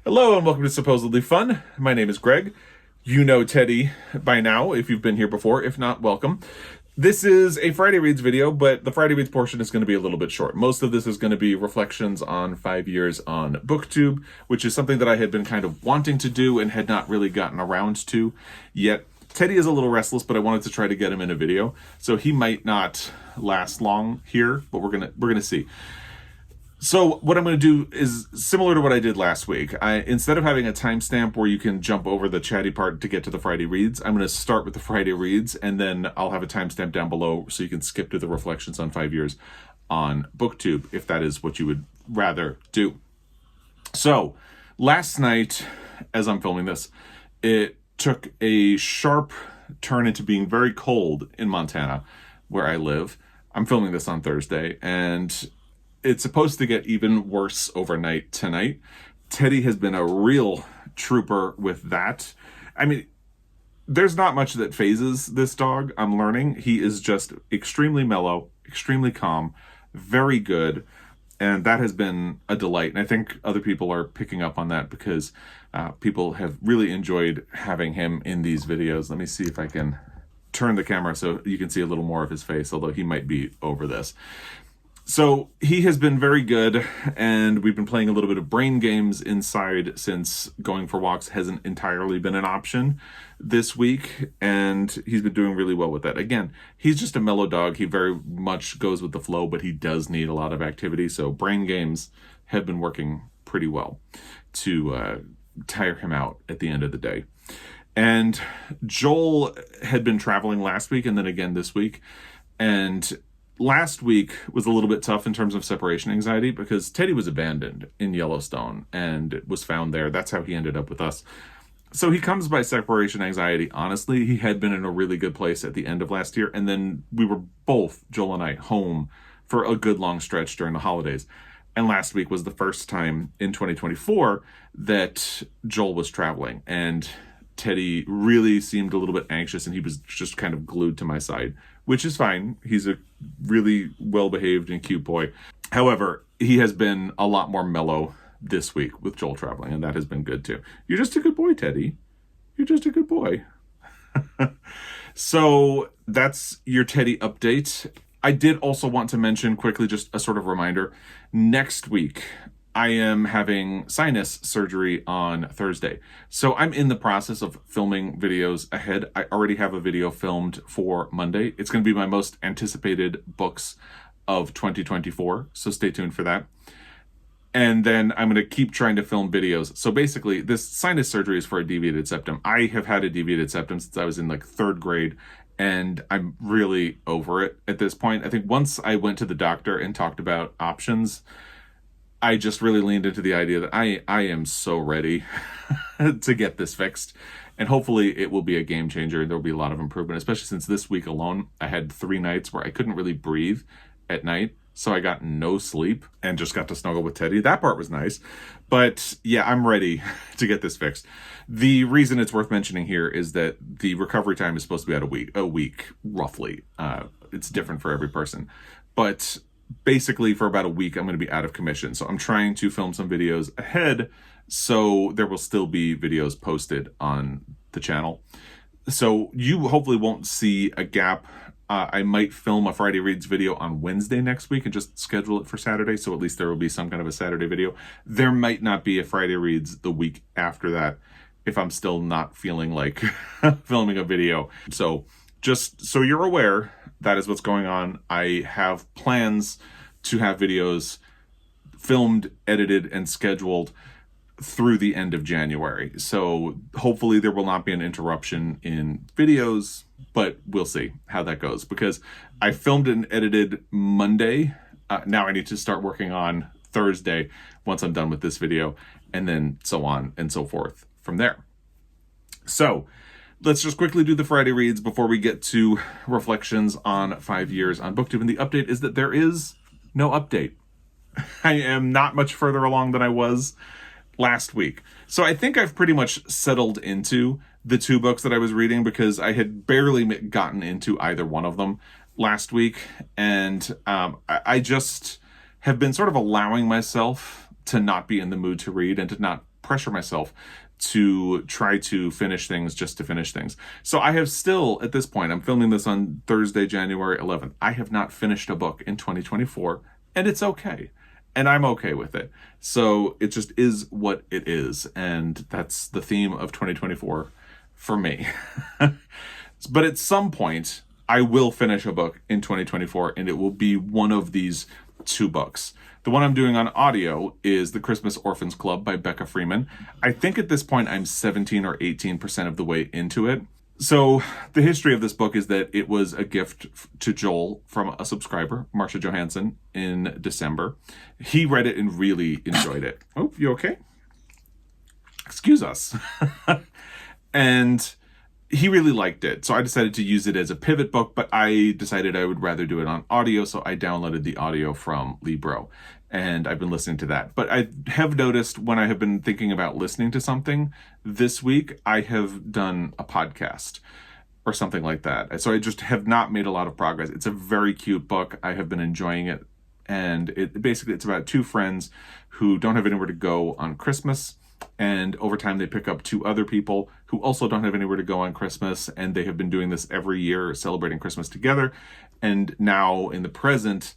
Hello and welcome to Supposedly Fun. My name is Greg. You know Teddy by now if you've been here before. If not, welcome. This is a Friday Reads video, but the Friday Reads portion is going to be a little bit short. Most of this is going to be reflections on 5 years on BookTube, which is something that I had been kind of wanting to do and had not really gotten around to yet. Teddy is a little restless, but I wanted to try to get him in a video, so he might not last long here, but we're gonna see. So what I'm going to do is similar to what I did last week. Instead of having a timestamp where you can jump over the chatty part to get to the Friday Reads, I'm going to start with the Friday Reads, and then I'll have a timestamp down below so you can skip to the reflections on 5 years on BookTube, if that is what you would rather do. So last night, as I'm filming this, it took a sharp turn into being very cold in Montana, where I live. I'm filming this on Thursday, and it's supposed to get even worse overnight tonight. Teddy has been a real trooper with that. I mean, there's not much that phases this dog, I'm learning. He is just extremely mellow, extremely calm, very good, and that has been a delight. And I think other people are picking up on that because people have really enjoyed having him in these videos. Let me see if I can turn the camera so you can see a little more of his face, although he might be over this. So he has been very good, and we've been playing a little bit of brain games inside since going for walks hasn't entirely been an option this week, and he's been doing really well with that. Again, he's just a mellow dog. He very much goes with the flow, but he does need a lot of activity, so brain games have been working pretty well to tire him out at the end of the day. And Joel had been traveling last week and then again this week, and last week was a little bit tough in terms of separation anxiety because Teddy was abandoned in Yellowstone and was found there. That's how he ended up with us. So he comes by separation anxiety. Honestly, he had been in a really good place at the end of last year. And then we were both, Joel and I, home for a good long stretch during the holidays. And last week was the first time in 2024 that Joel was traveling. And Teddy really seemed a little bit anxious, and he was just kind of glued to my side, which is fine. He's a really well-behaved and cute boy. However, he has been a lot more mellow this week with Joel traveling, and that has been good too. You're just a good boy, Teddy. You're just a good boy. So that's your Teddy update. I did also want to mention quickly, just a sort of reminder, next week I am having sinus surgery on Thursday. So I'm in the process of filming videos ahead. I already have a video filmed for Monday. It's going to be my most anticipated books of 2024. So stay tuned for that. And then I'm going to keep trying to film videos. So basically, this sinus surgery is for a deviated septum. I have had a deviated septum since I was in like 3rd grade. And I'm really over it at this point. I think once I went to the doctor and talked about options, I just really leaned into the idea that I am so ready to get this fixed. And hopefully it will be a game changer. There will be a lot of improvement, especially since this week alone, I had 3 nights where I couldn't really breathe at night. So I got no sleep and just got to snuggle with Teddy. That part was nice. But yeah, I'm ready to get this fixed. The reason it's worth mentioning here is that the recovery time is supposed to be at a week, roughly. It's different for every person. But basically for about a week, I'm going to be out of commission. So I'm trying to film some videos ahead, so there will still be videos posted on the channel. So you hopefully won't see a gap. I might film a Friday Reads video on Wednesday next week and just schedule it for Saturday, so at least there will be some kind of a Saturday video. There might not be a Friday Reads the week after that if I'm still not feeling like filming a video. So just so you're aware, that is what's going on. I have plans to have videos filmed, edited, and scheduled through the end of January. So hopefully there will not be an interruption in videos, but we'll see how that goes, because I filmed and edited Monday. Now I need to start working on Thursday once I'm done with this video, and then so on and so forth from there. So let's just quickly do the Friday Reads before we get to reflections on 5 years on BookTube. And the update is that there is no update. I am not much further along than I was last week. So I think I've pretty much settled into the 2 books that I was reading, because I had barely gotten into either one of them last week. And I just have been sort of allowing myself to not be in the mood to read and to not pressure myself to try to finish things just to finish things. So I have still, at this point, I'm filming this on Thursday, January 11th. I have not finished a book in 2024, and it's okay. And I'm okay with it. So it just is what it is. And that's the theme of 2024 for me. But at some point, I will finish a book in 2024, and it will be one of these two books. The one I'm doing on audio is The Christmas Orphans Club by Becca Freeman. I think at this point I'm 17 or 18% of the way into it. So the history of this book is that it was a gift to Joel from a subscriber, Marsha Johansson, in December. He read it and really enjoyed it. Oh, you okay? Excuse us. And he really liked it. So I decided to use it as a pivot book, but I decided I would rather do it on audio. So I downloaded the audio from Libro, and I've been listening to that. But I have noticed when I have been thinking about listening to something this week, I have done a podcast or something like that. So I just have not made a lot of progress. It's a very cute book. I have been enjoying it. And it's about two friends who don't have anywhere to go on Christmas. And over time, they pick up two other people who also don't have anywhere to go on Christmas. And they have been doing this every year, celebrating Christmas together. And now in the present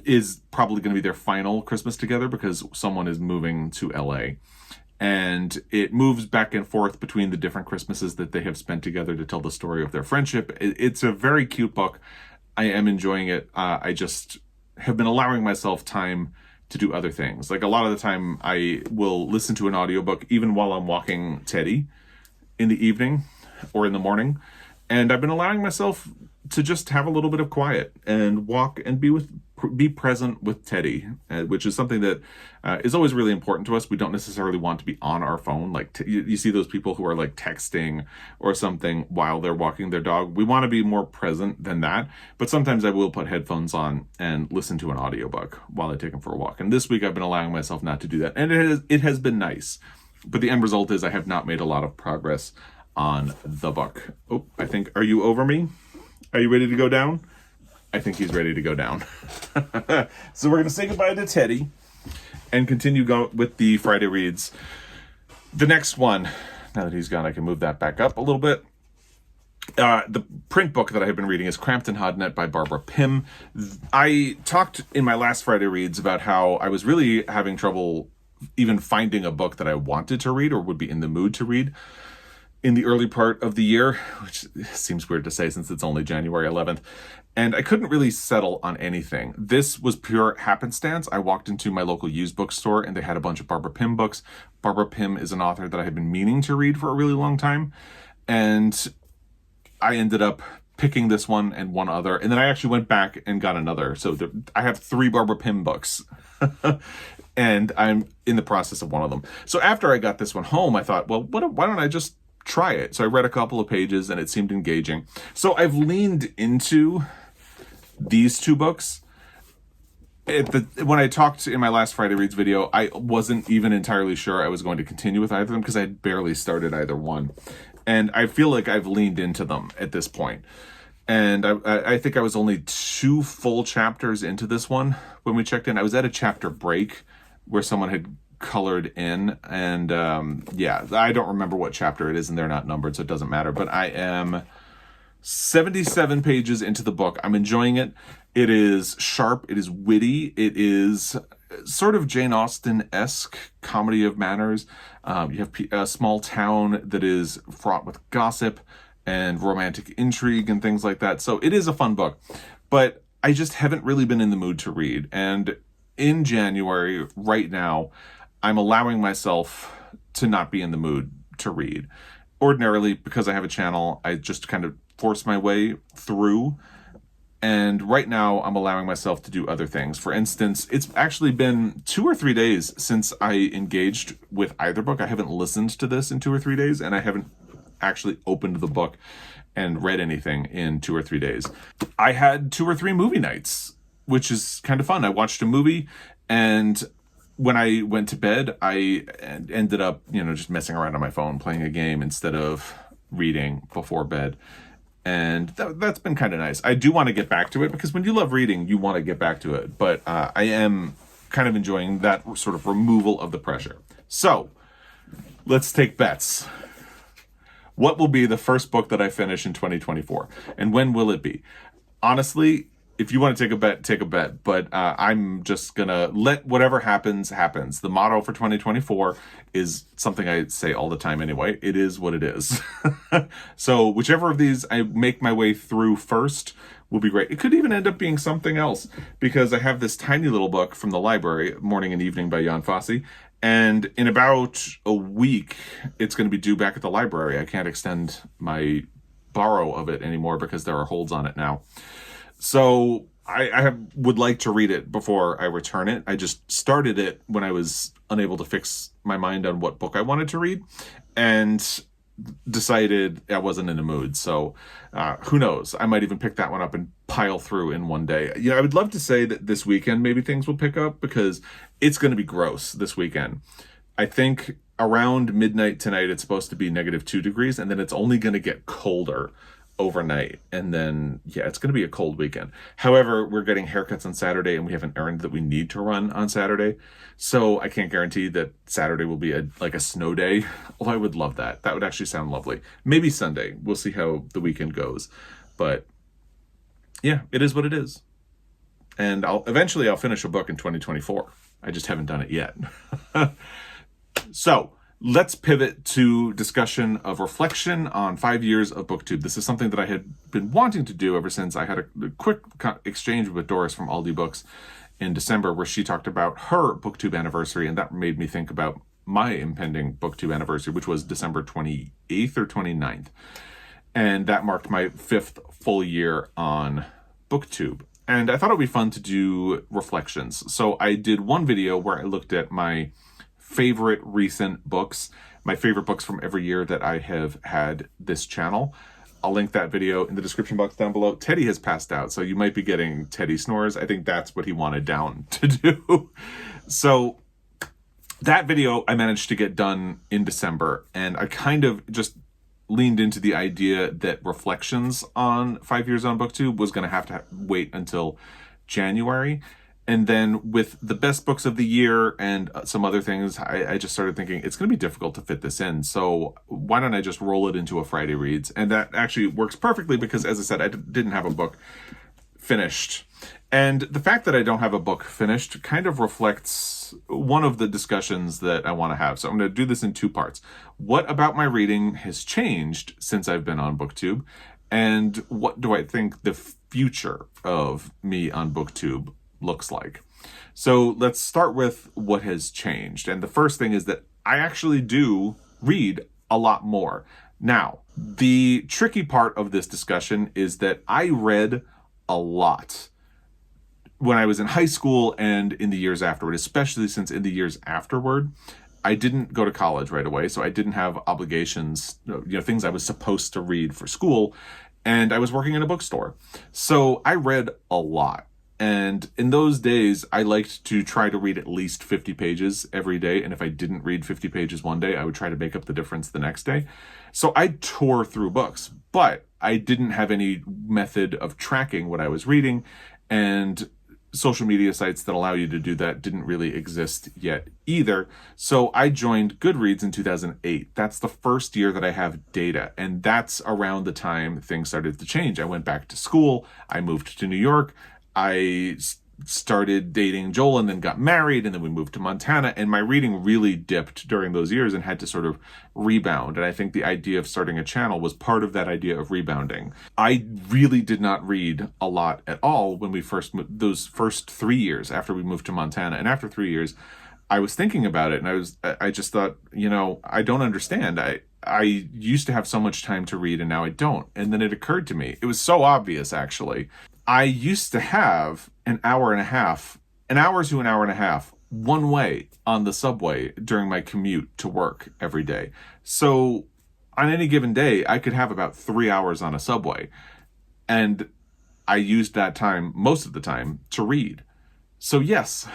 is probably going to be their final Christmas together because someone is moving to LA. And it moves back and forth between the different Christmases that they have spent together to tell the story of their friendship. It's a very cute book. I am enjoying it. I just have been allowing myself time to do other things. Like a lot of the time I will listen to an audiobook even while I'm walking Teddy in the evening or in the morning. And I've been allowing myself to just have a little bit of quiet and walk and be present with Teddy, which is something that is always really important to us. We don't necessarily want to be on our phone. Like you see those people who are like texting or something while they're walking their dog. We want to be more present than that. But sometimes I will put headphones on and listen to an audiobook while I take him for a walk. And this week I've been allowing myself not to do that. And it has been nice. But the end result is I have not made a lot of progress on the book. Oh, are you over me? Are you ready to go down? I think he's ready to go down. So we're going to say goodbye to Teddy and continue with the Friday reads. The next one, now that he's gone, I can move that back up a little bit. The print book that I have been reading is Cramped and Hodnet by Barbara Pym. I talked in my last Friday reads about how I was really having trouble even finding a book that I wanted to read or would be in the mood to read in the early part of the year, which seems weird to say since it's only January 11th. And I couldn't really settle on anything. This was pure happenstance. I walked into my local used bookstore and they had a bunch of Barbara Pym books. Barbara Pym is an author that I had been meaning to read for a really long time. And I ended up picking this one and one other. And then I actually went back and got another. So I have 3 Barbara Pym books. And I'm in the process of one of them. So after I got this one home, I thought, well, why don't I just try it? So I read a couple of pages and it seemed engaging. So I've leaned into these 2 books. When I talked in my last Friday Reads video, I wasn't even entirely sure I was going to continue with either of them because I had barely started either one. And I feel like I've leaned into them at this point. And I think I was only 2 full chapters into this one when we checked in. I was at a chapter break where someone had colored in, and I don't remember what chapter it is, and they're not numbered, so it doesn't matter. But I am 77 pages into the book. I'm enjoying it. It is sharp. It is witty. It is sort of Jane Austen-esque comedy of manners. You have a small town that is fraught with gossip and romantic intrigue and things like that. So it is a fun book, but I just haven't really been in the mood to read. And in January, right now, I'm allowing myself to not be in the mood to read. Ordinarily, because I have a channel, I just kind of force my way through. And right now, I'm allowing myself to do other things. For instance, it's actually been 2 or 3 days since I engaged with either book. I haven't listened to this in 2 or 3 days, and I haven't actually opened the book and read anything in 2 or 3 days. I had 2 or 3 movie nights, which is kind of fun. I watched a movie, and when I went to bed, I ended up, just messing around on my phone, playing a game instead of reading before bed. And that's been kind of nice. I do want to get back to it because when you love reading, you want to get back to it. But I am kind of enjoying that sort of removal of the pressure. So, let's take bets. What will be the first book that I finish in 2024? And when will it be? Honestly, if you want to take a bet, take a bet. But I'm just going to let whatever happens, happens. The motto for 2024 is something I say all the time anyway. It is what it is. So whichever of these I make my way through first will be great. It could even end up being something else, because I have this tiny little book from the library, Morning and Evening by Jan Fosse. And in about a week, it's going to be due back at the library. I can't extend my borrow of it anymore because there are holds on it now. So I would like to read it before I return it. I just started it when I was unable to fix my mind on what book I wanted to read, and decided I wasn't in a mood. So who knows? I might even pick that one up and pile through in one day. You know, I would love to say that this weekend maybe things will pick up, because it's going to be gross this weekend. I think around midnight tonight it's supposed to be -2 degrees, and then it's only going to get colder overnight. And then, yeah, it's going to be a cold weekend. However, we're getting haircuts on Saturday, and we have an errand that we need to run on Saturday. So I can't guarantee that Saturday will be like a snow day. Although I would love that. That would actually sound lovely. Maybe Sunday. We'll see how the weekend goes. But yeah, it is what it is. And eventually I'll finish a book in 2024. I just haven't done it yet. So let's pivot to discussion of reflection on 5 years of BookTube. This is something that I had been wanting to do ever since I had a quick exchange with Doris from Aldi Books in December, where she talked about her BookTube anniversary, and that made me think about my impending BookTube anniversary, which was December 28th or 29th. And that marked my 5th full year on BookTube. And I thought it would be fun to do reflections. So I did one video where I looked at my favorite recent books, my favorite books from every year that I have had this channel. I'll link that video in the description box down below. Teddy has passed out, so you might be getting Teddy snores. I think that's what he wanted down to do. So that video I managed to get done in December, and I kind of just leaned into the idea that reflections on 5 years on BookTube was going to have to wait until January. And then with the best books of the year and some other things, I just started thinking it's going to be difficult to fit this in. So why don't I just roll it into a Friday Reads? And that actually works perfectly because, as I said, I didn't have a book finished. And the fact that I don't have a book finished kind of reflects one of the discussions that I want to have. So I'm going to do this in two parts. What about my reading has changed since I've been on BookTube? And what do I think the future of me on BookTube looks like? So let's start with what has changed. And the first thing is that I actually do read a lot more. Now, the tricky part of this discussion is that I read a lot when I was in high school and in the years afterward, especially since in the years afterward, I didn't go to college right away. So I didn't have obligations, things I was supposed to read for school. And I was working in a bookstore. So I read a lot. And in those days, I liked to try to read at least 50 pages every day. And if I didn't read 50 pages one day, I would try to make up the difference the next day. So I tore through books, but I didn't have any method of tracking what I was reading. And social media sites that allow you to do that didn't really exist yet either. So I joined Goodreads in 2008. That's the first year that I have data. And that's around the time things started to change. I went back to school. I moved to New York. I started dating Joel and then got married, and then we moved to Montana, and my reading really dipped during those years and had to sort of rebound. And I think the idea of starting a channel was part of that idea of rebounding. I really did not read a lot at all when we first moved, those first 3 years after we moved to Montana. And after 3 years, I was thinking about it, and I just thought, I don't understand. I used to have so much time to read, and now I don't. And then it occurred to me, it was so obvious actually. I used to have an hour to an hour and a half one way on the subway during my commute to work every day. So on any given day, I could have about 3 hours on a subway. And I used that time, most of the time, to read. So yes,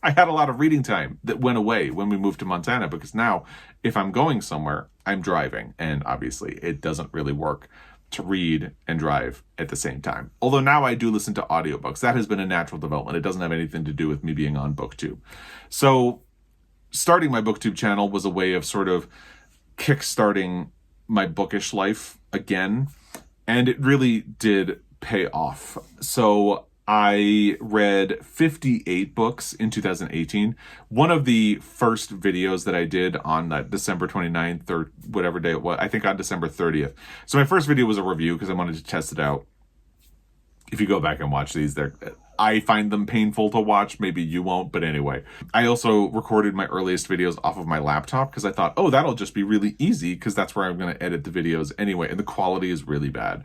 I had a lot of reading time that went away when we moved to Montana, because now if I'm going somewhere, I'm driving. And obviously it doesn't really work to read and drive at the same time. Although now I do listen to audiobooks. That has been a natural development. It doesn't have anything to do with me being on BookTube. So starting my BookTube channel was a way of sort of kickstarting my bookish life again, and it really did pay off. So I read 58 books in 2018. One of the first videos that I did on that December 29th or whatever day it was, I think on December 30th. So my first video was a review because I wanted to test it out. If you go back and watch these, I find them painful to watch. Maybe you won't, but anyway. I also recorded my earliest videos off of my laptop because I thought, oh, that'll just be really easy because that's where I'm going to edit the videos anyway, and the quality is really bad.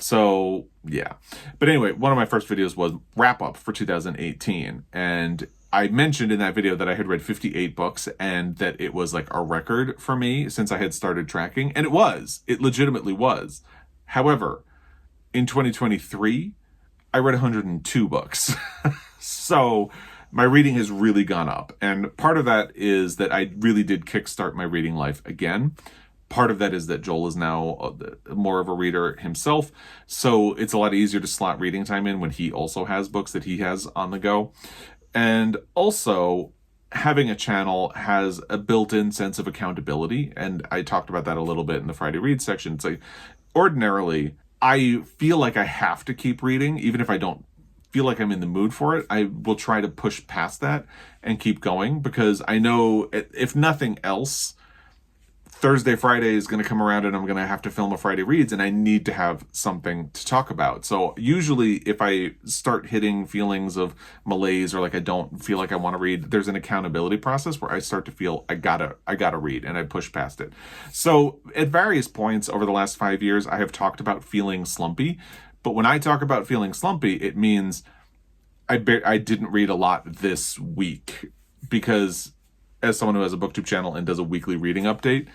So, yeah. But anyway, one of my first videos was wrap-up for 2018, and I mentioned in that video that I had read 58 books and that it was like a record for me since I had started tracking, and it was. It legitimately was. However, in 2023, I read 102 books. So my reading has really gone up. And part of that is that I really did kickstart my reading life again. Part of that is that Joel is now more of a reader himself. So it's a lot easier to slot reading time in when he also has books that he has on the go. And also, having a channel has a built-in sense of accountability. And I talked about that a little bit in the Friday Read section. It's like, ordinarily, I feel like I have to keep reading, even if I don't feel like I'm in the mood for it. I will try to push past that and keep going because I know, if nothing else, Thursday, Friday is going to come around and I'm going to have to film a Friday Reads, and I need to have something to talk about. So usually if I start hitting feelings of malaise or like I don't feel like I want to read, there's an accountability process where I start to feel I gotta read, and I push past it. So at various points over the last 5 years, I have talked about feeling slumpy. But when I talk about feeling slumpy, it means I didn't read a lot this week, because as someone who has a BookTube channel and does a weekly reading update,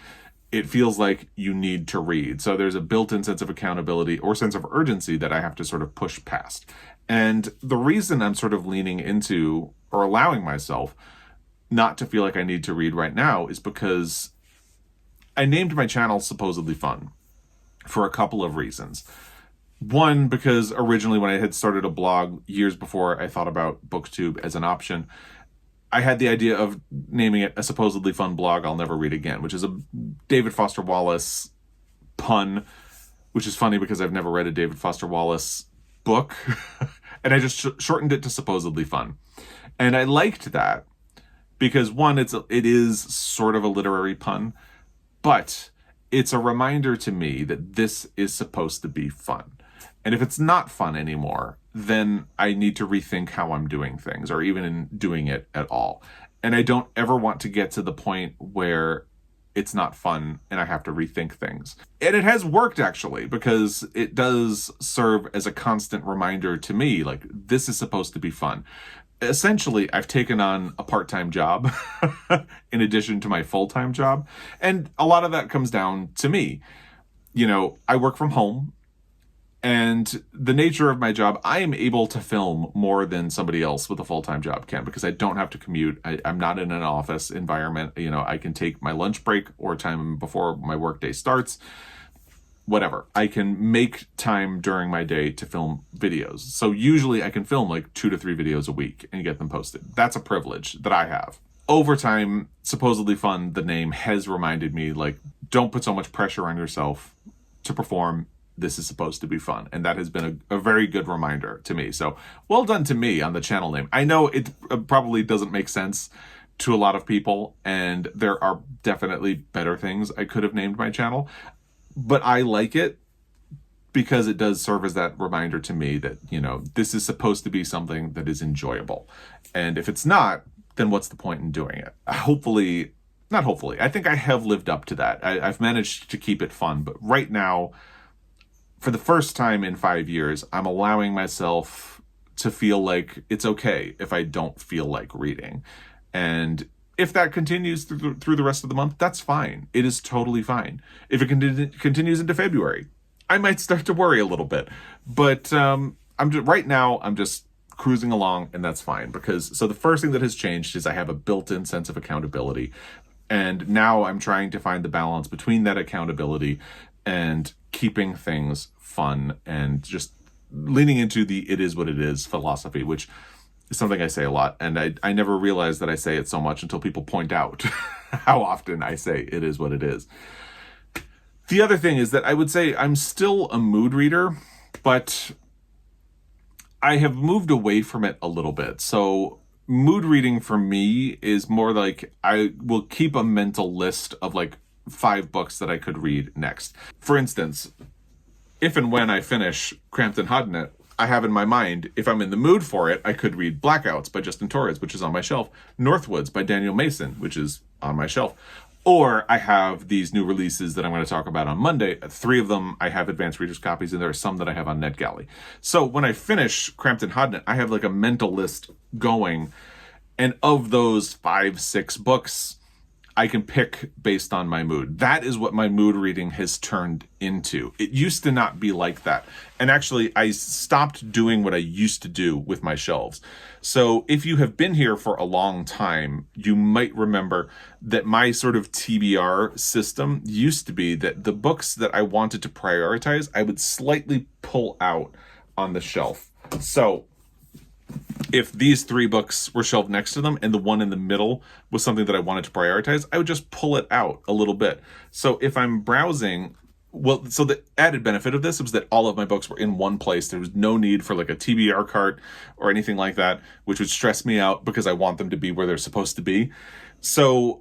it feels like you need to read. So there's a built-in sense of accountability or sense of urgency that I have to sort of push past. And the reason I'm sort of leaning into or allowing myself not to feel like I need to read right now is because I named my channel Supposedly Fun for a couple of reasons. One, because originally when I had started a blog years before I thought about BookTube as an option, I had the idea of naming it A Supposedly Fun Blog I'll Never Read Again, which is a David Foster Wallace pun, which is funny because I've never read a David Foster Wallace book. And I just shortened it to Supposedly Fun. And I liked that because, one, it is sort of a literary pun, but it's a reminder to me that this is supposed to be fun. And if it's not fun anymore, then I need to rethink how I'm doing things, or even in doing it at all. And I don't ever want to get to the point where it's not fun and I have to rethink things. And it has worked, actually, because it does serve as a constant reminder to me, like, this is supposed to be fun. Essentially, I've taken on a part-time job in addition to my full-time job. And a lot of that comes down to me. You know, I work from home. And the nature of my job, I am able to film more than somebody else with a full-time job can, because I don't have to commute. I'm not in an office environment. You know, I can take my lunch break or time before my workday starts, whatever. I can make time during my day to film videos. So usually I can film like 2 to 3 videos a week and get them posted. That's a privilege that I have. Over time, Supposedly Fun, the name, has reminded me, like, don't put so much pressure on yourself to perform. This is supposed to be fun. And that has been a very good reminder to me. So well done to me on the channel name. I know it probably doesn't make sense to a lot of people, and there are definitely better things I could have named my channel, but I like it because it does serve as that reminder to me that, you know, this is supposed to be something that is enjoyable. And if it's not, then what's the point in doing it? Not hopefully, I think I have lived up to that. I've managed to keep it fun, but right now, for the first time in 5 years, I'm allowing myself to feel like it's okay if I don't feel like reading. And if that continues through the rest of the month, that's fine. It is totally fine. If it continues into February, I might start to worry a little bit. But right now, I'm just cruising along, and that's fine. So the first thing that has changed is I have a built-in sense of accountability. And now I'm trying to find the balance between that accountability and keeping things fun and just leaning into the it is what it is philosophy, which is something I say a lot, and I never realize that I say it so much until people point out how often I say it is what it is. The other thing is that I would say I'm still a mood reader, but I have moved away from it a little bit. So mood reading for me is more like I will keep a mental list of like 5 books that I could read next. For instance, if and when I finish Crampton Hodnett, I have in my mind, if I'm in the mood for it, I could read Blackouts by Justin Torres, which is on my shelf, Northwoods by Daniel Mason, which is on my shelf. Or I have these new releases that I'm going to talk about on Monday. 3 of them I have advanced readers copies, and there are some that I have on NetGalley. So when I finish Crampton Hodnett, I have like a mental list going, and of those 5, 6 books, I can pick based on my mood. That is what my mood reading has turned into. It used to not be like that. And actually, I stopped doing what I used to do with my shelves. So if you have been here for a long time, you might remember that my sort of TBR system used to be that the books that I wanted to prioritize, I would slightly pull out on the shelf. So if these 3 books were shelved next to them and the one in the middle was something that I wanted to prioritize, I would just pull it out a little bit. So if I'm browsing, well, so the added benefit of this was that all of my books were in one place. There was no need for like a TBR cart or anything like that, which would stress me out because I want them to be where they're supposed to be. So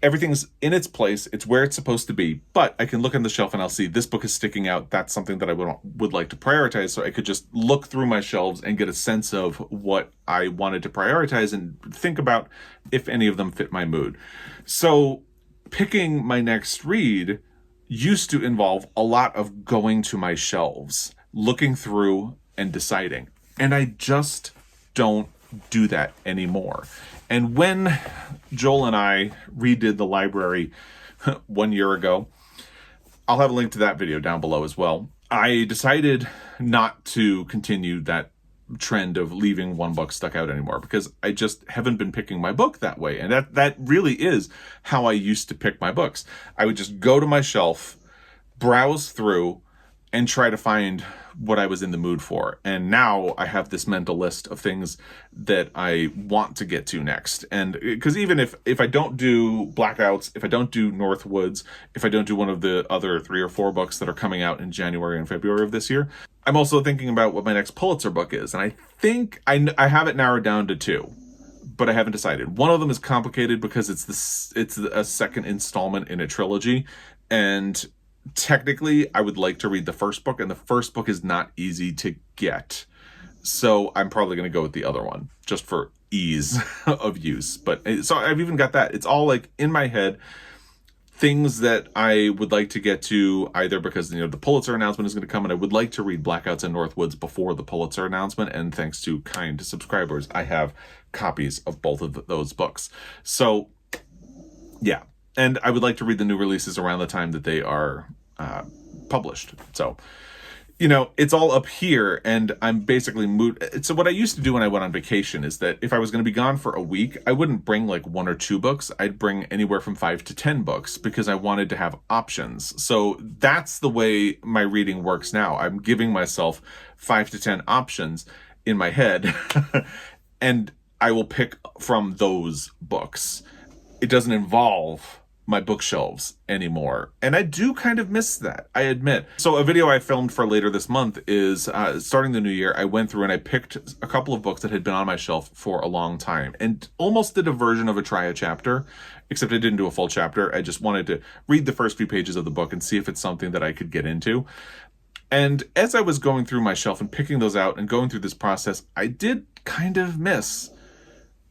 everything's in its place. It's where it's supposed to be, but I can look on the shelf and I'll see this book is sticking out. That's something that I would like to prioritize. So I could just look through my shelves and get a sense of what I wanted to prioritize and think about if any of them fit my mood. So picking my next read used to involve a lot of going to my shelves, looking through and deciding. And I just don't do that anymore. And when Joel and I redid the library 1 year ago, I'll have a link to that video down below as well. I decided not to continue that trend of leaving one book stuck out anymore because I just haven't been picking my book that way. And that really is how I used to pick my books. I would just go to my shelf, browse through, and try to find what I was in the mood for. And now I have this mental list of things that I want to get to next. And because even if I don't do Blackouts, if I don't do Northwoods, if I don't do one of the other 3 or 4 books that are coming out in January and February of this year, I'm also thinking about what my next Pulitzer book is. And I think I have it narrowed down to 2, but I haven't decided. One of them is complicated because it's a second installment in a trilogy. And technically, I would like to read the first book, and the first book is not easy to get. So I'm probably going to go with the other one, just for ease of use. But so I've even got that. It's all like in my head, things that I would like to get to either because, the Pulitzer announcement is going to come, and I would like to read Blackouts and Northwoods before the Pulitzer announcement. And thanks to kind subscribers, I have copies of both of those books. So yeah. And I would like to read the new releases around the time that they are published. So, it's all up here, and I'm basically So what I used to do when I went on vacation is that if I was going to be gone for a week, I wouldn't bring like 1 or 2 books. I'd bring anywhere from 5 to 10 books because I wanted to have options. So that's the way my reading works now. I'm giving myself 5 to 10 options in my head, and I will pick from those books. It doesn't involve my bookshelves anymore. And I do kind of miss that, I admit. So a video I filmed for later this month is starting the new year. I went through and I picked a couple of books that had been on my shelf for a long time and almost did a version of try a chapter, except I didn't do a full chapter. I just wanted to read the first few pages of the book and see if it's something that I could get into. And as I was going through my shelf and picking those out and going through this process, I did kind of miss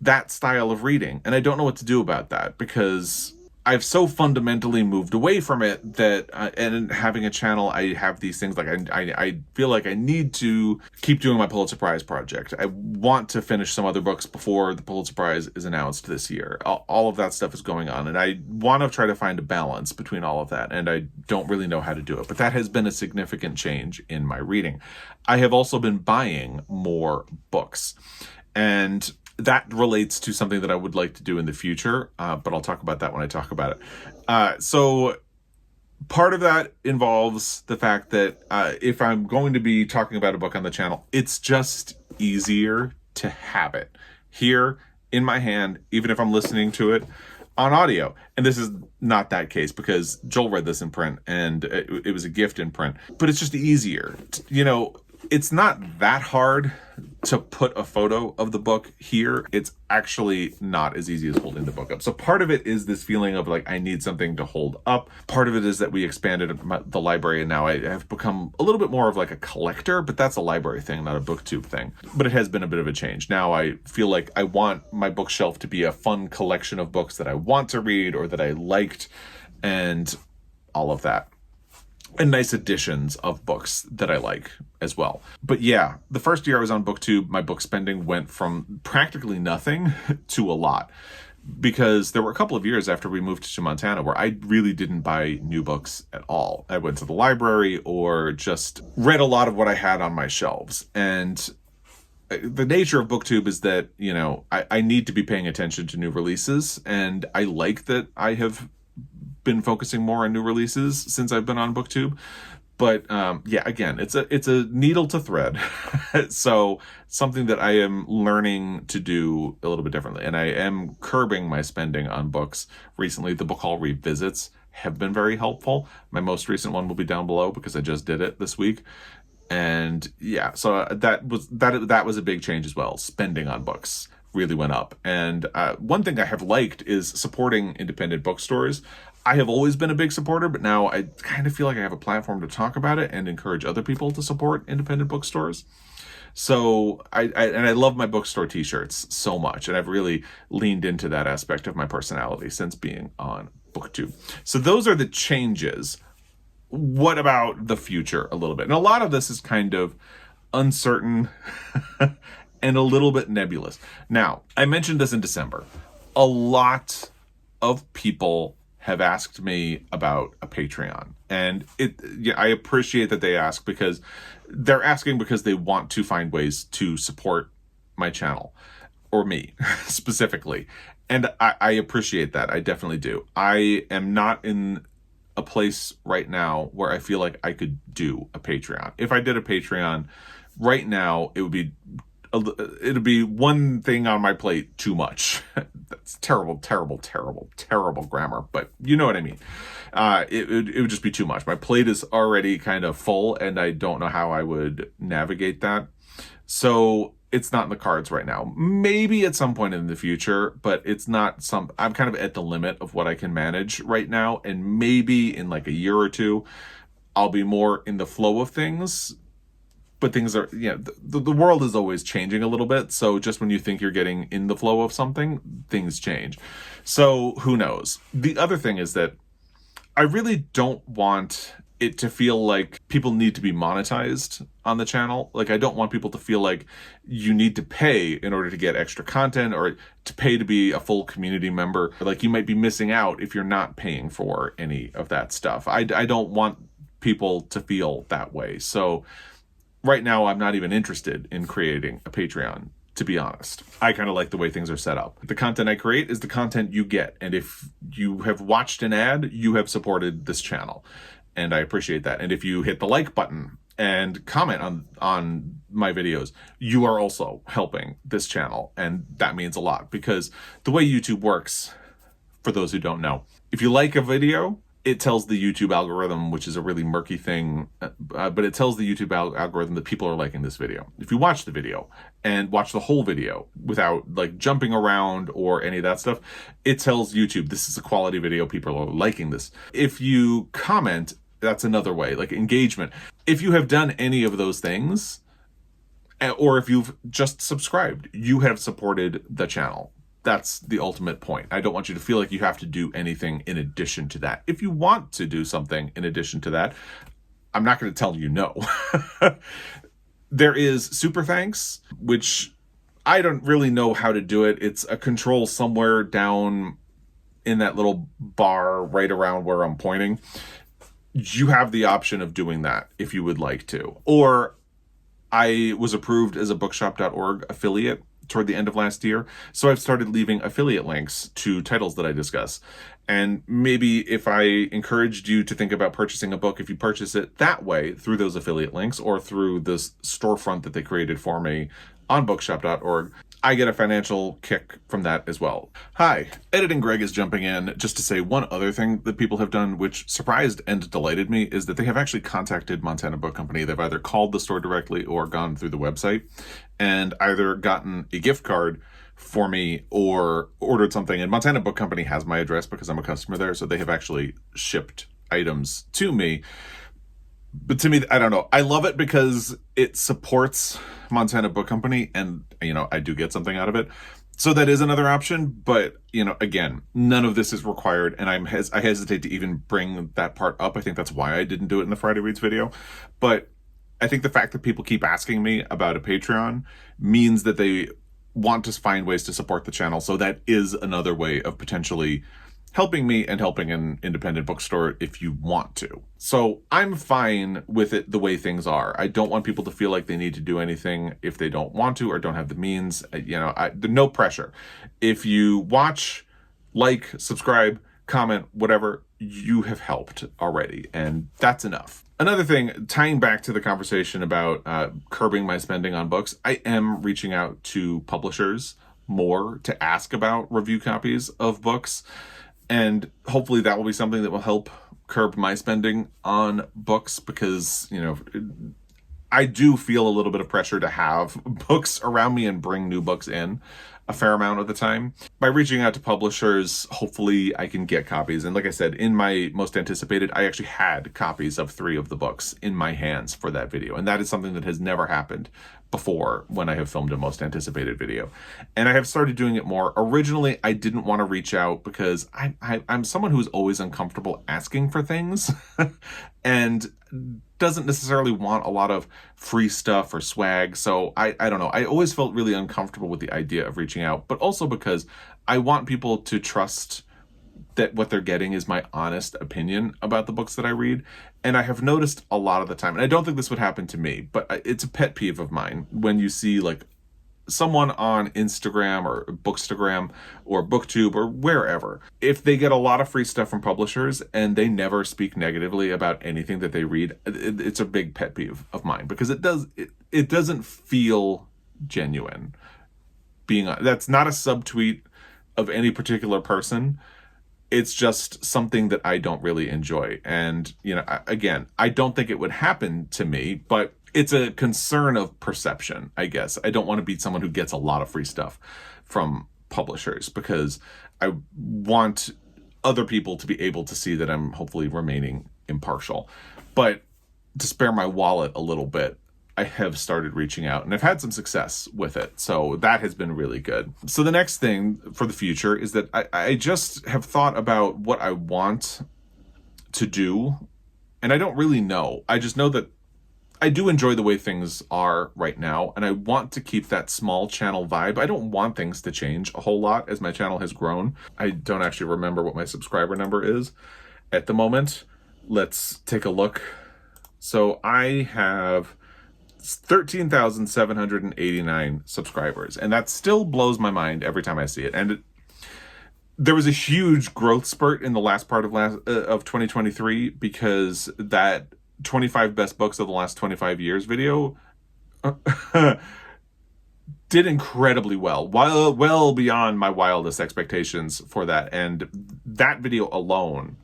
that style of reading. And I don't know what to do about that because I've so fundamentally moved away from it that, and having a channel, I have these things like I feel like I need to keep doing my Pulitzer Prize project. I want to finish some other books before the Pulitzer Prize is announced this year. All of that stuff is going on, and I want to try to find a balance between all of that, and I don't really know how to do it. But that has been a significant change in my reading. I have also been buying more books, and that relates to something that I would like to do in the future, but I'll talk about that when I talk about it. So part of that involves the fact that if I'm going to be talking about a book on the channel, it's just easier to have it here in my hand, even if I'm listening to it on audio. And this is not that case because Joel read this in print and it was a gift in print, but it's just easier. You know, it's not that hard to put a photo of the book here. It's actually not as easy as holding the book up. So part of it is this feeling of like, I need something to hold up. Part of it is that we expanded the library and now I have become a little bit more of like a collector, but that's a library thing, not a BookTube thing. But it has been a bit of a change. Now I feel like I want my bookshelf to be a fun collection of books that I want to read or that I liked and all of that. And nice editions of books that I like as well. But yeah, the first year I was on BookTube, my book spending went from practically nothing to a lot. Because there were a couple of years after we moved to Montana where I really didn't buy new books at all. I went to the library or just read a lot of what I had on my shelves. And the nature of BookTube is that, you know, I need to be paying attention to new releases. And I like that I have been focusing more on new releases since I've been on BookTube. But yeah, again, it's a needle to thread. So something that I am learning to do a little bit differently. And I am curbing my spending on books recently. The book haul revisits have been very helpful. My most recent one will be down below because I just did it this week. And yeah, so that was a big change as well. Spending on books really went up. And one thing I have liked is supporting independent bookstores. I have always been a big supporter, but now I kind of feel like I have a platform to talk about it and encourage other people to support independent bookstores. So I love my bookstore t-shirts so much, and I've really leaned into that aspect of my personality since being on BookTube. So those are the changes. What about the future a little bit? And a lot of this is kind of uncertain and a little bit nebulous. Now, I mentioned this in December. A lot of people have asked me about a Patreon. And I appreciate that they ask because they're asking because they want to find ways to support my channel or me specifically. And I appreciate that. I definitely do. I am not in a place right now where I feel like I could do a Patreon. If I did a Patreon right now, it'd be one thing on my plate too much. That's terrible grammar, but you know what I mean. It would just be too much. My plate is already kind of full and I don't know how I would navigate that. So it's not in the cards right now. Maybe at some point in the future, but it's not I'm kind of at the limit of what I can manage right now. And maybe in like a year or two, I'll be more in the flow of things. But things are, the world is always changing a little bit. So just when you think you're getting in the flow of something, things change. So who knows? The other thing is that I really don't want it to feel like people need to be monetized on the channel. Like, I don't want people to feel like you need to pay in order to get extra content or to pay to be a full community member. Like, you might be missing out if you're not paying for any of that stuff. I don't want people to feel that way. So right now, I'm not even interested in creating a Patreon, to be honest. I kind of like the way things are set up. The content I create is the content you get. And if you have watched an ad, you have supported this channel. And I appreciate that. And if you hit the like button and comment on my videos, you are also helping this channel. And that means a lot because the way YouTube works, for those who don't know, if you like a video, it tells the YouTube algorithm, which is a really murky thing, but it tells the YouTube algorithm that people are liking this video. If you watch the video and watch the whole video without like jumping around or any of that stuff, it tells YouTube this is a quality video, people are liking this. If you comment, that's another way, like engagement. If you have done any of those things, or if you've just subscribed, you have supported the channel. That's the ultimate point. I don't want you to feel like you have to do anything in addition to that. If you want to do something in addition to that, I'm not going to tell you no. There is Super Thanks, which I don't really know how to do it. It's a control somewhere down in that little bar right around where I'm pointing. You have the option of doing that if you would like to. Or I was approved as a bookshop.org affiliate toward the end of last year. So I've started leaving affiliate links to titles that I discuss. And maybe if I encouraged you to think about purchasing a book, if you purchase it that way through those affiliate links or through this storefront that they created for me on bookshop.org. I get a financial kick from that as well. Hi, Editing Greg is jumping in just to say one other thing that people have done, which surprised and delighted me, is that they have actually contacted Montana Book Company. They've either called the store directly or gone through the website and either gotten a gift card for me or ordered something. And Montana Book Company has my address because I'm a customer there, so they have actually shipped items to me. But to me, I don't know. I love it because it supports Montana Book Company and, I do get something out of it. So that is another option. But, again, none of this is required. And I hesitate to even bring that part up. I think that's why I didn't do it in the Friday Reads video. But I think the fact that people keep asking me about a Patreon means that they want to find ways to support the channel. So that is another way of potentially helping me and helping an independent bookstore if you want to. So I'm fine with it the way things are. I don't want people to feel like they need to do anything if they don't want to or don't have the means. No pressure. If you watch, like, subscribe, comment, whatever, you have helped already, and that's enough. Another thing, tying back to the conversation about curbing my spending on books, I am reaching out to publishers more to ask about review copies of books. And hopefully that will be something that will help curb my spending on books because, I do feel a little bit of pressure to have books around me and bring new books in a fair amount of the time. By reaching out to publishers, hopefully I can get copies. And like I said, in my most anticipated, I actually had copies of 3 of the books in my hands for that video. And that is something that has never happened before when I have filmed a most anticipated video. And I have started doing it more. Originally, I didn't want to reach out because I'm someone who's always uncomfortable asking for things and doesn't necessarily want a lot of free stuff or swag. So I don't know. I always felt really uncomfortable with the idea of reaching out, but also because I want people to trust that what they're getting is my honest opinion about the books that I read. And I have noticed a lot of the time, and I don't think this would happen to me, but it's a pet peeve of mine when you see like someone on Instagram or Bookstagram or BookTube or wherever, if they get a lot of free stuff from publishers and they never speak negatively about anything that they read, it's a big pet peeve of mine because it doesn't feel genuine. That's not a subtweet of any particular person. It's just something that I don't really enjoy. And, again, I don't think it would happen to me, but it's a concern of perception, I guess. I don't want to be someone who gets a lot of free stuff from publishers because I want other people to be able to see that I'm hopefully remaining impartial. But to spare my wallet a little bit, I have started reaching out and I've had some success with it. So that has been really good. So the next thing for the future is that I just have thought about what I want to do. And I don't really know. I just know that I do enjoy the way things are right now. And I want to keep that small channel vibe. I don't want things to change a whole lot as my channel has grown. I don't actually remember what my subscriber number is at the moment. Let's take a look. So I have 13,789 subscribers, and that still blows my mind every time I see it. And there was a huge growth spurt in the last part of 2023 because that 25 best books of the last 25 years video did incredibly well beyond my wildest expectations for that. And that video alone,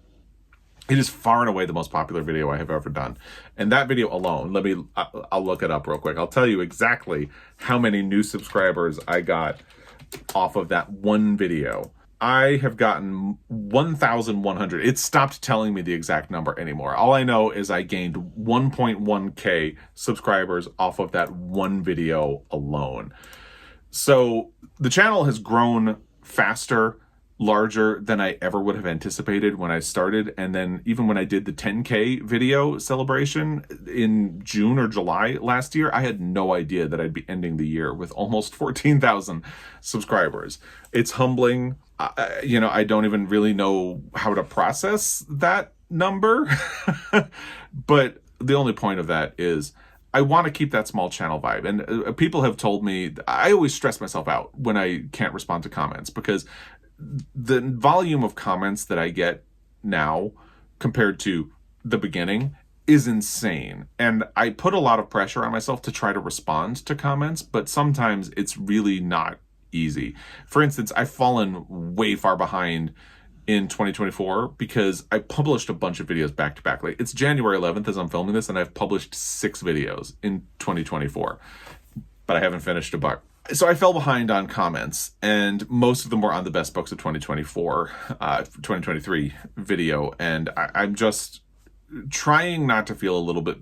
it is far and away the most popular video I have ever done. And that video alone, I'll look it up real quick. I'll tell you exactly how many new subscribers I got off of that one video. I have gotten 1,100. It stopped telling me the exact number anymore. All I know is I gained 1.1K subscribers off of that one video alone. So the channel has grown faster, larger than I ever would have anticipated when I started. And then even when I did the 10K video celebration in June or July last year, I had no idea that I'd be ending the year with almost 14,000 subscribers. It's humbling. I don't even really know how to process that number. But the only point of that is I want to keep that small channel vibe. And people have told me, I always stress myself out when I can't respond to comments because the volume of comments that I get now compared to the beginning is insane. And I put a lot of pressure on myself to try to respond to comments, but sometimes it's really not easy. For instance, I've fallen way far behind in 2024 because I published a bunch of videos back to back. Like, it's January 11th as I'm filming this, and I've published 6 videos in 2024, but I haven't finished a book. So I fell behind on comments, and most of them were on the best books of 2023 video. And I'm just trying not to feel a little bit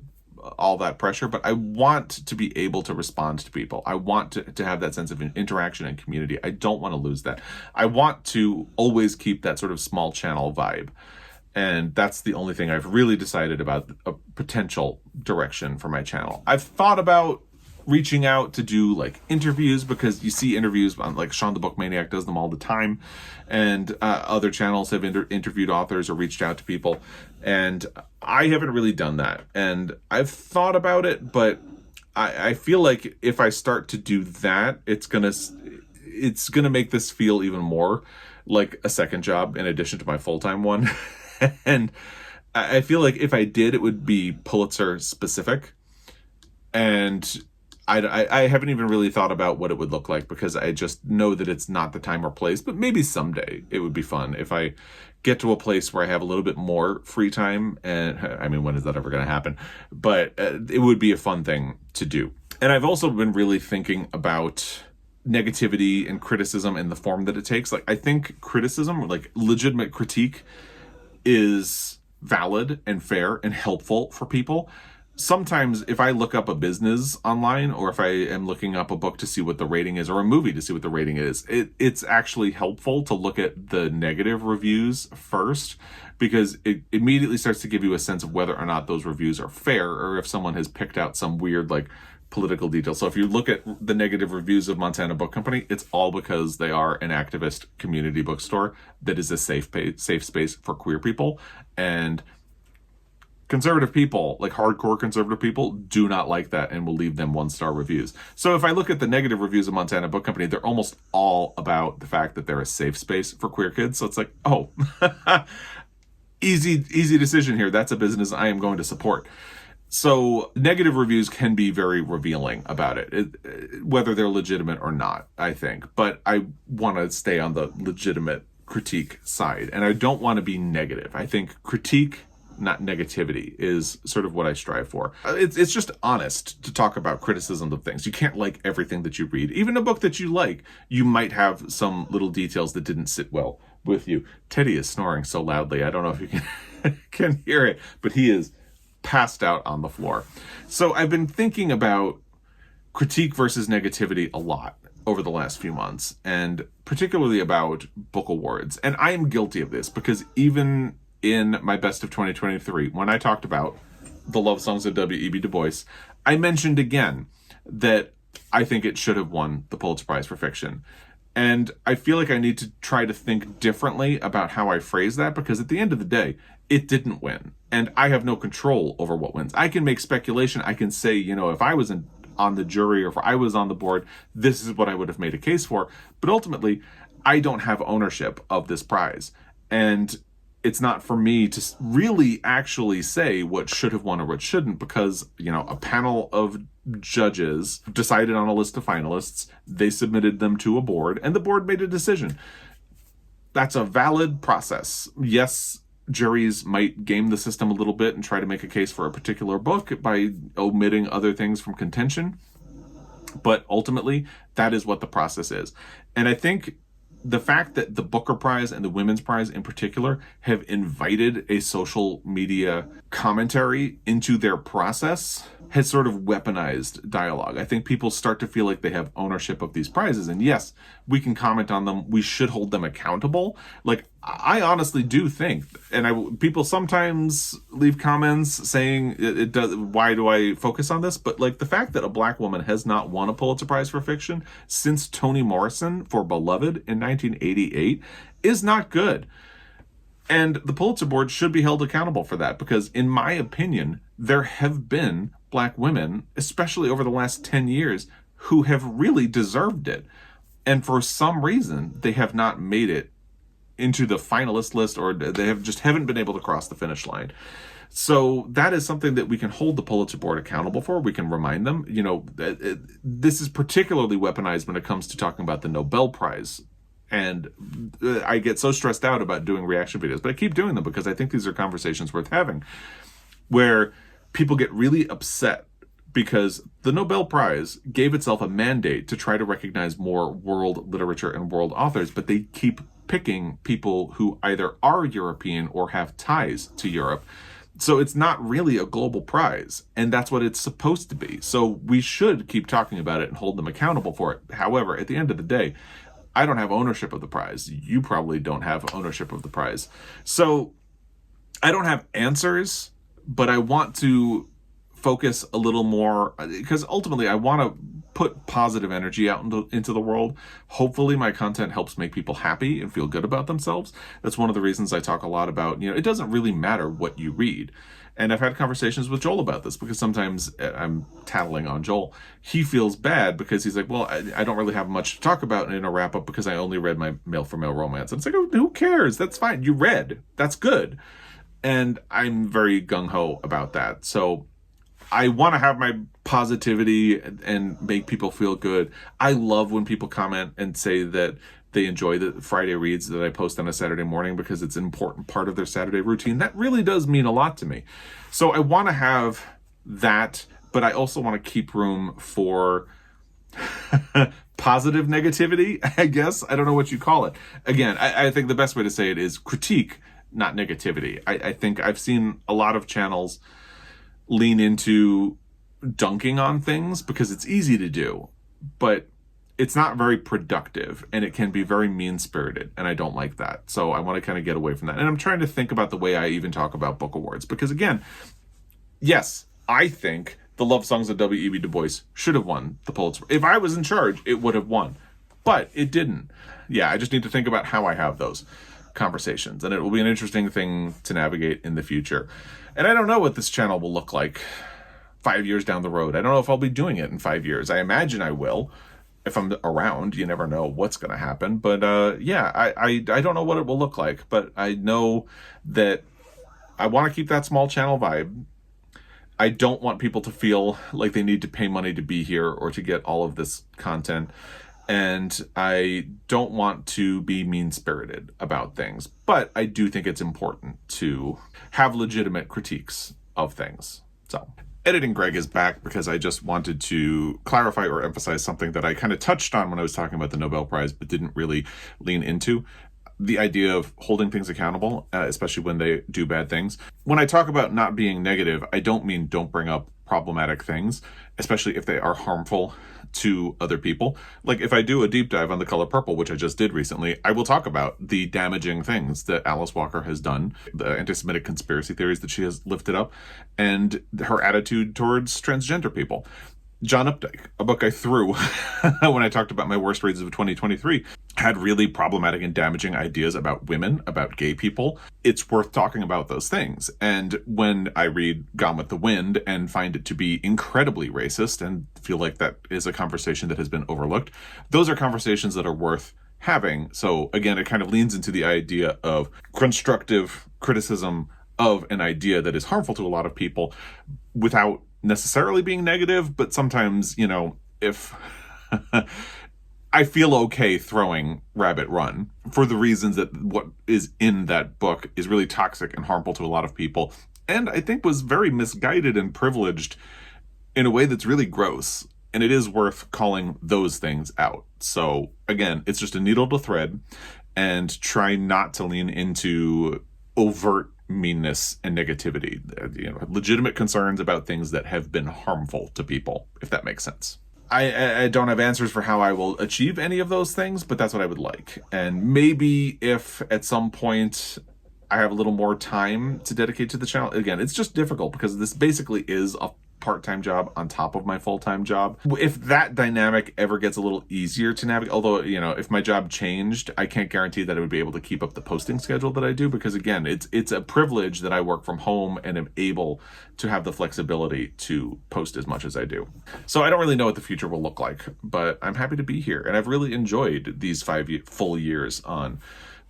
all that pressure, but I want to be able to respond to people. I want to have that sense of interaction and community. I don't want to lose that. I want to always keep that sort of small channel vibe. And that's the only thing I've really decided about a potential direction for my channel. I've thought about reaching out to do like interviews, because you see interviews on, like, Sean the Book Maniac does them all the time, and other channels have interviewed authors or reached out to people, and I haven't really done that. And I've thought about it, but I feel like if I start to do that, it's gonna make this feel even more like a second job in addition to my full-time one. And I feel like if I did, it would be Pulitzer specific, and I haven't even really thought about what it would look like, because I just know that it's not the time or place. But maybe someday it would be fun if I get to a place where I have a little bit more free time. And I mean, when is that ever going to happen? But it would be a fun thing to do. And I've also been really thinking about negativity and criticism and the form that it takes. Like, I think criticism, like legitimate critique, is valid and fair and helpful for people. Sometimes if I look up a business online, or if I am looking up a book to see what the rating is, or a movie to see what the rating is, it's actually helpful to look at the negative reviews first, because it immediately starts to give you a sense of whether or not those reviews are fair, or if someone has picked out some weird, like, political detail. So if you look at the negative reviews of Montana Book Company, it's all because they are an activist community bookstore that is a safe space for queer people. And conservative people, like hardcore conservative people, do not like that and will leave them 1-star reviews. So if I look at the negative reviews of Montana Book Company, they're almost all about the fact that they're a safe space for queer kids. So it's like, oh, easy decision here. That's a business I am going to support. So negative reviews can be very revealing about it, whether they're legitimate or not, I think. But I want to stay on the legitimate critique side, and I don't want to be negative. I think critique, not negativity, is sort of what I strive for. It's just honest to talk about criticism of things. You can't like everything that you read. Even a book that you like, you might have some little details that didn't sit well with you. Teddy is snoring so loudly. I don't know if you can hear it, but he is passed out on the floor. So I've been thinking about critique versus negativity a lot over the last few months, and particularly about book awards. And I am guilty of this, because even in my best of 2023, when I talked about the love songs of W.E.B. Du Bois, I mentioned again that I think it should have won the Pulitzer Prize for fiction. And I feel like I need to try to think differently about how I phrase that, because at the end of the day, it didn't win. And I have no control over what wins. I can make speculation. I can say, if I was on the jury, or if I was on the board, this is what I would have made a case for. But ultimately, I don't have ownership of this prize. And it's not for me to really actually say what should have won or what shouldn't, because, a panel of judges decided on a list of finalists. They submitted them to a board, and the board made a decision. That's a valid process. Yes, juries might game the system a little bit and try to make a case for a particular book by omitting other things from contention. But ultimately, that is what the process is. And I think the fact that the Booker Prize and the Women's Prize in particular have invited a social media commentary into their process has sort of weaponized dialogue. I think people start to feel like they have ownership of these prizes. And yes, we can comment on them. We should hold them accountable. Like, I honestly do think, and people sometimes leave comments saying it does. Why do I focus on this? But like, the fact that a Black woman has not won a Pulitzer Prize for fiction since Toni Morrison for Beloved in 1988 is not good. And the Pulitzer Board should be held accountable for that, because in my opinion, there have been Black women, especially over the last 10 years, who have really deserved it. And for some reason, they have not made it into the finalist list, or they haven't been able to cross the finish line. So that is something that we can hold the Pulitzer Board accountable for. We can remind them, this is particularly weaponized when it comes to talking about the Nobel Prize. And I get so stressed out about doing reaction videos, but I keep doing them because I think these are conversations worth having, where people get really upset because the Nobel Prize gave itself a mandate to try to recognize more world literature and world authors, but they keep picking people who either are European or have ties to Europe. So it's not really a global prize, and that's what it's supposed to be. So we should keep talking about it and hold them accountable for it. However, at the end of the day, I don't have ownership of the prize. You probably don't have ownership of the prize. So I don't have answers, but I want to focus a little more, because ultimately I want to put positive energy out into the world. Hopefully my content helps make people happy and feel good about themselves. That's one of the reasons I talk a lot about, it doesn't really matter what you read. And I've had conversations with Joel about this, because sometimes I'm tattling on Joel. He feels bad because he's like, well, I don't really have much to talk about in a wrap-up because I only read my male-for-male romance. And it's like, oh, who cares? That's fine. You read. That's good. And I'm very gung-ho about that. So I want to have my positivity and make people feel good. I love when people comment and say that they enjoy the Friday reads that I post on a Saturday morning because it's an important part of their Saturday routine. That really does mean a lot to me. So I want to have that, but I also want to keep room for positive negativity, I guess. I don't know what you call it. Again, I think the best way to say it is critique, not negativity. I think I've seen a lot of channels lean into dunking on things because it's easy to do, but it's not very productive, and it can be very mean-spirited, and I don't like that. So I want to kind of get away from that. And I'm trying to think about the way I even talk about book awards, because again, yes, I think the love songs of W.E.B. Du Bois should have won the Pulitzer. If I was in charge, it would have won, but it didn't. Yeah, I just need to think about how I have those conversations, and it will be an interesting thing to navigate in the future. And I don't know what this channel will look like 5 years down the road. I don't know if I'll be doing it in 5 years. I imagine I will. If I'm around, you never know what's going to happen. But yeah, I don't know what it will look like, but I know that I want to keep that small channel vibe. I don't want people to feel like they need to pay money to be here or to get all of this content. And I don't want to be mean-spirited about things, but I do think it's important to have legitimate critiques of things. So, Editing Greg is back because I just wanted to clarify or emphasize something that I kind of touched on when I was talking about the Nobel Prize, but didn't really lean into. The idea of holding things accountable, especially when they do bad things. When I talk about not being negative, I don't mean don't bring up problematic things, especially if they are harmful to other people. Like if I do a deep dive on The Color Purple, which I just did recently, I will talk about the damaging things that Alice Walker has done, the anti-Semitic conspiracy theories that she has lifted up, and her attitude towards transgender people. John Updike, a book I threw when I talked about my worst reads of 2023, had really problematic and damaging ideas about women, about gay people. It's worth talking about those things. And when I read Gone with the Wind and find it to be incredibly racist and feel like that is a conversation that has been overlooked, those are conversations that are worth having. So again, it kind of leans into the idea of constructive criticism of an idea that is harmful to a lot of people without necessarily being negative, but sometimes, if I feel okay throwing Rabbit Run for the reasons that what is in that book is really toxic and harmful to a lot of people, and I think was very misguided and privileged in a way that's really gross, and it is worth calling those things out. So again, it's just a needle to thread, and try not to lean into overt meanness and negativity, legitimate concerns about things that have been harmful to people, if that makes sense. I don't have answers for how I will achieve any of those things, but that's what I would like. And maybe if at some point I have a little more time to dedicate to the channel, again, it's just difficult because this basically is a part-time job on top of my full-time job. If that dynamic ever gets a little easier to navigate, although, if my job changed, I can't guarantee that I would be able to keep up the posting schedule that I do, because again, it's a privilege that I work from home and am able to have the flexibility to post as much as I do. So I don't really know what the future will look like, but I'm happy to be here, and I've really enjoyed these 5 full years on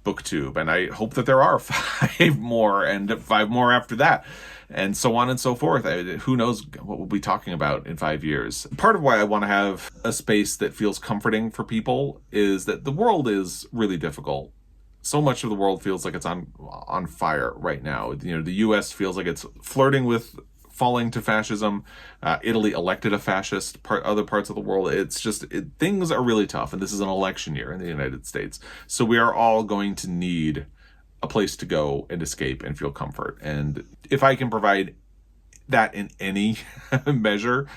BookTube, and I hope that there are 5 more and 5 more after that, and so on and so forth. Who knows what we'll be talking about in 5 years. Part of why I want to have a space that feels comforting for people is that the world is really difficult. So much of the world feels like it's on fire right now. The U.S. feels like it's flirting with falling to fascism. Italy elected a fascist. Other parts of the world, things are really tough, and this is an election year in the United States. So we are all going to need a place to go and escape and feel comfort. And if I can provide that in any measure,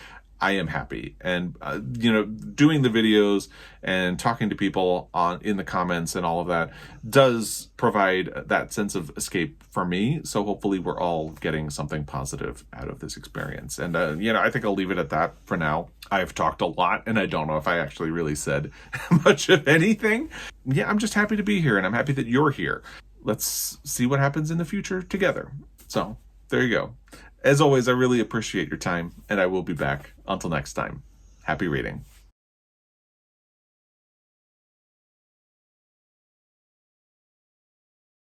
I am happy. And doing the videos and talking to people in the comments and all of that does provide that sense of escape for me. So hopefully we're all getting something positive out of this experience. And I think I'll leave it at that for now. I've talked a lot, and I don't know if I actually really said much of anything. Yeah, I'm just happy to be here, and I'm happy that you're here. Let's see what happens in the future together. So there you go. As always, I really appreciate your time, and I will be back. Until next time, happy reading.